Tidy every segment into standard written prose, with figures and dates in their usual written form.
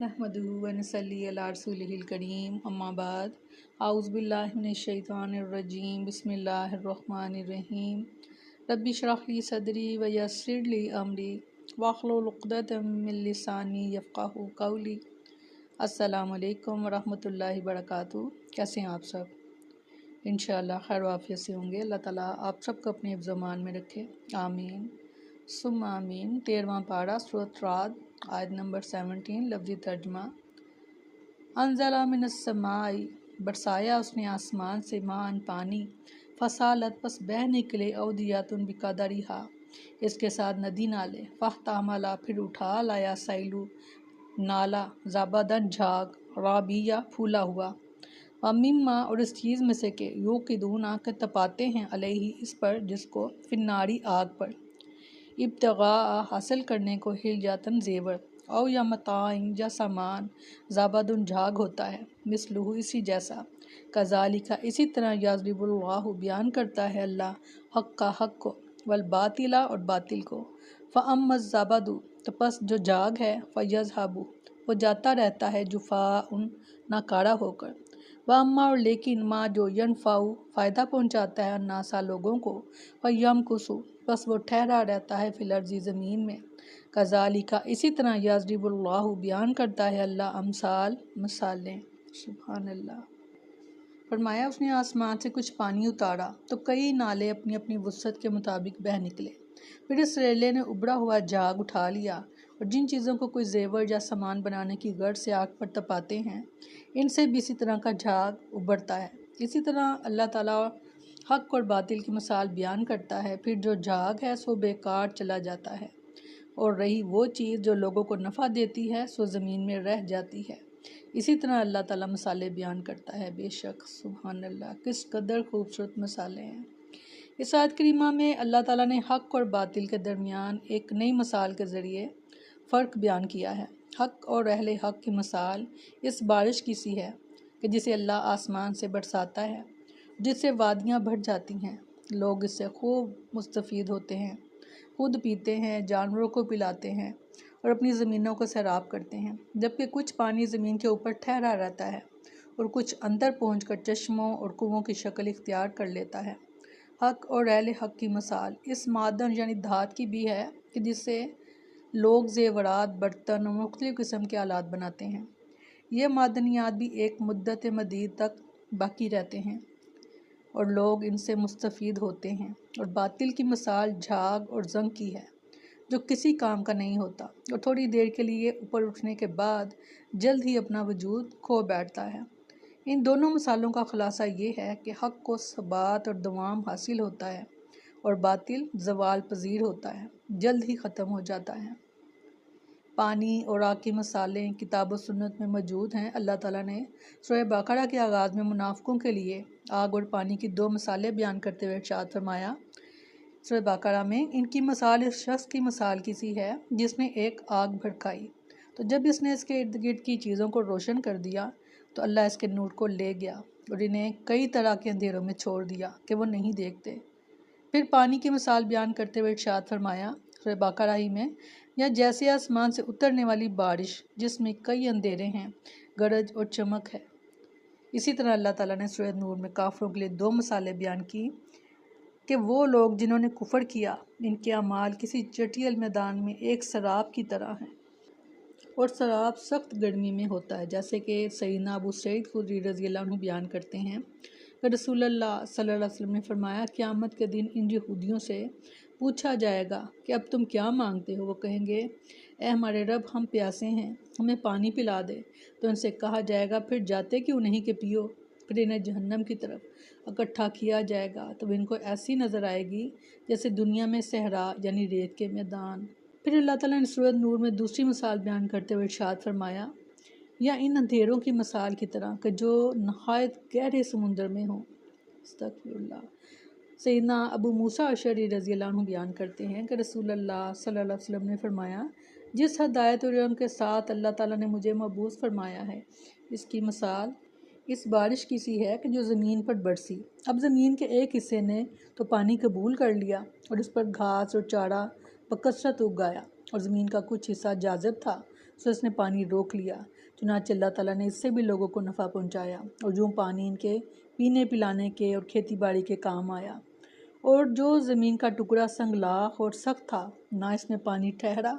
नहमदुहु व नसल्ली अला रसूलिहिल करीम अम्मा बाद आउज़ु बिल्लाहि मिनश शैतानिर रजीम बिस्मिल्लाहिर रहमानिर रहीम रब्बि इश्रह ली सदरी व यस्सिर ली अमरी वाहलुल उक़दतम मिन लिसानी यफ़क़हू क़ौली। अस्सलामु अलैकुम व रहमतुल्लाहि व बरकातुहू। कैसे हैं आप सब? इंशाअल्लाह खैर वाफ़ियत से होंगे। अल्लाह ताला आप सबको अपने हिफ्ज़ व अमान में रखे, आमीन सुम्मा आमीन। 13वां पारा सूरत राद आयत नंबर 17। लफ्ज़ी तर्जमा। अंज़ला मिनस समाई, बरसाया उसने आसमान से, मान पानी, फसालत पस बह निकले, औदियातुन बिकदरिहा इसके साथ नदी नाले, फ़हतामला फिर उठा लाया, सैलू नाला, ज़बदन झाग, राबिया फूला हुआ, मिम्मा और इस चीज़ में से के यूक़िदूना के तपाते हैं, अलैहि इस पर, जिसको, फिन्नारी आग पर, इब्तिगा हासिल करने को, हिलजातन जेवर, औ या मताइन या सामान, ज़बदुन झाग होता है, मिसलुहु इसी जैसा, कज़ालिका इसी तरह, यज़रिबुल्लाहु बयान करता है अल्लाह, हक़ का हक़ को, वल बातिला और बातिल को, फ़अम्मज़ ज़बदु तो पस जो झाग है, फ़यज़हबु वो जाता रहता है, जुफ़ाउन नाकारा होकर, व अम्मा और लेकिन माँ जो यनफ़ाउ फ़ायदा पहुँचाता है, अन्नासा लोगों को, फ़यमकुसु बस वो ठहरा रहता है, फिल अर्ज़ी ज़मीन में, कज़ालिका इसी तरह, यज़रिबुल्लाहु बयान करता है अल्लाह, अमसाल मिसालें। सुभान अल्लाह। फरमाया उसने आसमान से कुछ पानी उतारा तो कई नाले अपनी अपनी वुसअत के मुताबिक बह निकले। फिर इस रेले ने उबड़ा हुआ झाग उठा लिया और जिन चीज़ों को कोई जेवर या सामान बनाने की गर्ज से आग पर तपाते हैं, इनसे भी इसी तरह का झाग उबरता है। इसी तरह अल्लाह ताला हक़ और बातिल की मिसाल बयान करता है। फिर जो झाग है सो बेकार चला जाता है, और रही वो चीज़ जो लोगों को नफ़ा देती है सो ज़मीन में रह जाती है। इसी तरह अल्लाह ताला मिसालें बयान करता है। बेशक सुभान अल्लाह, किस कदर खूबसूरत मिसालें हैं। इस आयत करीमा में अल्लाह ताला ने हक़ और बातिल के दरमियान एक नई मिसाल के ज़रिए फ़र्क बयान किया है। हक़ और अहले हक़ की मिसाल इस बारिश की सी है कि जिसे अल्लाह आसमान से बरसाता है, जिससे वादियाँ भर जाती हैं, लोग इससे खूब मुस्तफ़ीद होते हैं, खुद पीते हैं, जानवरों को पिलाते हैं और अपनी ज़मीनों को सैराब करते हैं। जबकि कुछ पानी ज़मीन के ऊपर ठहरा रहता है और कुछ अंदर पहुंचकर चश्मों और कुओं की शक्ल इख्तियार कर लेता है। हक़ और अहले हक़ की मिसाल इस मादन यानी धात की भी है कि जिससे लोग ज़ेवरात, बर्तन और मुख्तलिफ़ किस्म के आलात बनाते हैं। ये मादनियात भी एक मुद्दत मदीद तक बाकी रहते हैं और लोग इनसे मुस्तफ़ीद होते हैं। और बातिल की मिसाल झाग और ज़ंग की है, जो किसी काम का नहीं होता और थोड़ी देर के लिए ऊपर उठने के बाद जल्द ही अपना वजूद खो बैठता है। इन दोनों मिसालों का ख़ुलासा ये है कि हक़ को सबात और दवाम हासिल होता है और बातिल ज़वाल पज़ीर होता है, जल्द ही ख़त्म हो जाता है। पानी और आग की मिसालें किताब व सुन्नत में मौजूद हैं। अल्लाह ताला ने सूरह बकरा के आगाज़ में मुनाफ़िकों के लिए आग और पानी की दो मिसालें बयान करते हुए इरशाद फरमाया, सूरह बकरा में, इनकी मिसाल इस शख्स की मिसाल की सी है जिसने एक आग भड़काई, तो जब इसने इसके इर्द गिर्द की चीज़ों को रोशन कर दिया तो अल्लाह इसके नूर को ले गया और इन्हें कई तरह के अंधेरों में छोड़ दिया कि वो नहीं देखते। फिर पानी की मिसाल बयान करते हुए इरशाद फरमाया सूरह बकरा ही में, या जैसे आसमान से उतरने वाली बारिश जिसमें कई अंधेरे हैं, गरज और चमक है। इसी तरह अल्लाह ताला ने सूरह नूर में काफिरों के लिए दो मिसालें बयान की कि वो लोग जिन्होंने कुफर किया, इनके अमाल किसी चटियल मैदान में एक सराब की तरह हैं, और सराब सख्त गर्मी में होता है। जैसे कि सैयदना अबू सईद खुदरी रज़ी अल्लाह अन्हु बयान करते हैं कि रसूलुल्लाह सल्लल्लाहु अलैहि वसल्लम ने फरमाया, क़यामत के दिन इन यहूदियों से पूछा जाएगा कि अब तुम क्या मांगते हो? वो कहेंगे, ए हमारे रब, हम प्यासे हैं, हमें पानी पिला दे। तो इनसे कहा जाएगा, फिर जाते क्यों नहीं कि पियो। फिर इन्हें जहन्नम की तरफ इकट्ठा किया जाएगा तो इनको ऐसी नज़र आएगी जैसे दुनिया में सहरा यानी रेत के मैदान। फिर अल्लाह ताला ने सूरह नूर में दूसरी मिसाल बयान करते हुए इरशाद फरमाया, या इन अंधेरों की मिसाल की तरह कि जो नहायत गहरे समुंदर में हो। अस्तगफिरुल्लाह। सैयदना अबू मूसा अशअरी रज़ी अल्लाह अन्हु बयान करते हैं कि रसूलुल्लाह सल्लल्लाहु अलैहि वसल्लम ने फरमाया, जिस हदायत और इल्म के साथ अल्लाह ताला ने मुझे मबूस फरमाया है, इसकी मिसाल इस बारिश की सी है कि जो ज़मीन पर बरसी। अब ज़मीन के एक हिस्से ने तो पानी कबूल कर लिया और इस पर घास और चारा बकसरत उग आया, और ज़मीन का कुछ हिस्सा जाज़िब था, تو اس نے پانی روک لیا۔ چنانچہ اللہ تعالیٰ نے اس سے بھی لوگوں کو نفع پہنچایا، اور جو پانی ان کے پینے پلانے کے اور کھیتی باڑی کے کام آیا۔ اور جو زمین کا ٹکڑا سنگلاخ اور سخت تھا، نہ اس میں پانی ٹھہرا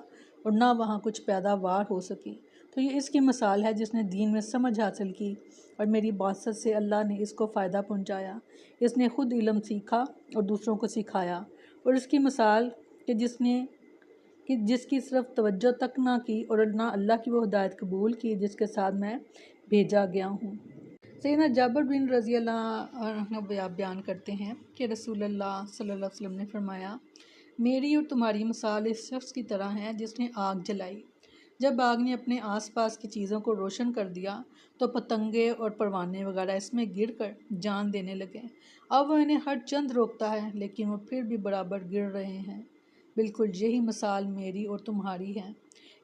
اور نہ وہاں کچھ پیداوار ہو سکی، تو یہ اس کی مثال ہے جس نے دین میں سمجھ حاصل کی، اور میری باسط سے اللہ نے اس کو فائدہ پہنچایا۔ اس نے خود علم سیکھا اور دوسروں کو سکھایا، اور اس کی مثال کہ جس کی صرف توجہ تک نہ کی اور نہ اللہ کی وہ ہدایت قبول کی جس کے ساتھ میں بھیجا گیا ہوں۔ سیدنا جابر بن رضی اللہ عنہ بیان کرتے ہیں کہ رسول اللہ صلی اللہ علیہ وسلم نے فرمایا، میری اور تمہاری مثال اس شخص کی طرح ہے جس نے آگ جلائی۔ جب آگ نے اپنے آس پاس کی چیزوں کو روشن کر دیا تو پتنگے اور پروانے وغیرہ اس میں گر کر جان دینے لگے۔ اب وہ انہیں ہر چند روکتا ہے لیکن وہ پھر بھی برابر گر رہے ہیں۔ بالکل یہی مثال میری اور تمہاری ہے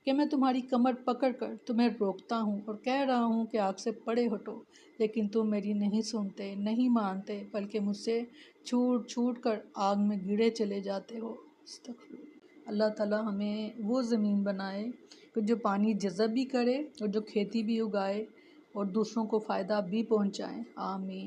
کہ میں تمہاری کمر پکڑ کر تمہیں روکتا ہوں اور کہہ رہا ہوں کہ آگ سے پرے ہٹو، لیکن تم میری نہیں سنتے، نہیں مانتے، بلکہ مجھ سے چھوٹ چھوٹ کر آگ میں گرے چلے جاتے ہو۔ استغفر اللہ۔ اللہ تعالیٰ ہمیں وہ زمین بنائے کہ جو پانی جذب بھی کرے اور جو کھیتی بھی اگائے اور دوسروں کو فائدہ بھی پہنچائے۔ آمین۔